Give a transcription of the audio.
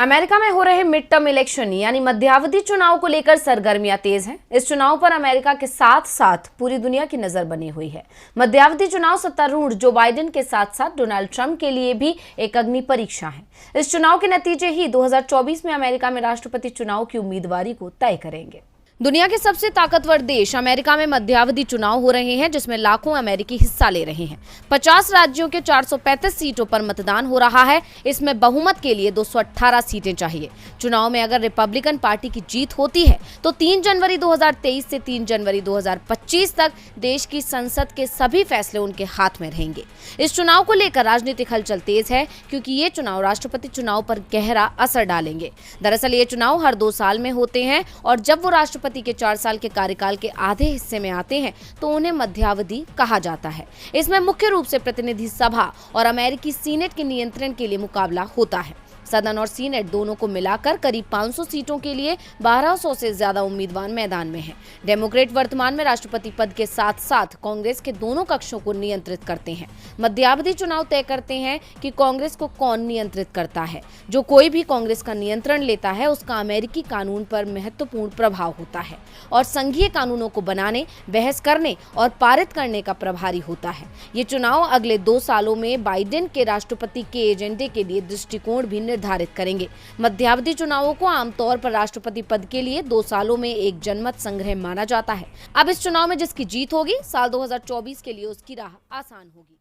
America में हो रहे मिड टर्म इलेक्शन यानी मध्यावधि चुनाव को लेकर सरगर्मियां तेज हैं। इस चुनाव पर अमेरिका के साथ साथ पूरी दुनिया की नजर बनी हुई है। मध्यावधि चुनाव सत्तारूढ़ जो बाइडेन के साथ साथ डोनाल्ड ट्रंप के लिए भी एक अग्नि परीक्षा है। इस चुनाव के नतीजे ही 2024 में अमेरिका में राष्ट्रपति चुनाव की उम्मीदवारी को तय करेंगे। दुनिया के सबसे ताकतवर देश अमेरिका में मध्यावधि चुनाव हो रहे हैं, जिसमें लाखों अमेरिकी हिस्सा ले रहे हैं। 50 राज्यों के 435 सीटों पर मतदान हो रहा है। इसमें बहुमत के लिए 218 सीटें चाहिए। चुनाव में अगर रिपब्लिकन पार्टी की जीत होती है तो 3 जनवरी 2023 से 3 जनवरी 2025 तक देश की संसद के सभी फैसले उनके हाथ में रहेंगे। इस चुनाव को लेकर राजनीतिक हलचल तेज है, क्योंकि ये चुनाव राष्ट्रपति चुनाव पर गहरा असर डालेंगे। दरअसल ये चुनाव हर 2 साल में होते हैं और जब वो राष्ट्रपति के 4 साल के कार्यकाल के आधे हिस्से में आते हैं तो उन्हें मध्यावधि कहा जाता है। इसमें मुख्य रूप से प्रतिनिधि सभा और अमेरिकी सीनेट के नियंत्रण के लिए मुकाबला होता है। सदन और सीनेट दोनों को मिलाकर करीब 500 सीटों के लिए 1200 से ज्यादा उम्मीदवार मैदान में हैं। डेमोक्रेट वर्तमान में राष्ट्रपति पद के साथ साथ कांग्रेस के दोनों कक्षों को नियंत्रित करते हैं। मध्यावधि चुनाव तय करते हैं कि कांग्रेस को कौन नियंत्रित करता है। जो कोई भी कांग्रेस का नियंत्रण लेता है उसका अमेरिकी कानून पर महत्वपूर्ण प्रभाव होता है और संघीय कानूनों को बनाने, बहस करने और पारित करने का प्रभारी होता है। ये चुनाव अगले 2 सालों में बाइडेन के राष्ट्रपति के एजेंडे के लिए दृष्टिकोण भी निर्धारित करेंगे। मध्यावधि चुनावों को आमतौर पर राष्ट्रपति पद के लिए 2 सालों में एक जनमत संग्रह माना जाता है। अब इस चुनाव में जिसकी जीत होगी, साल 2024 के लिए उसकी राह आसान होगी।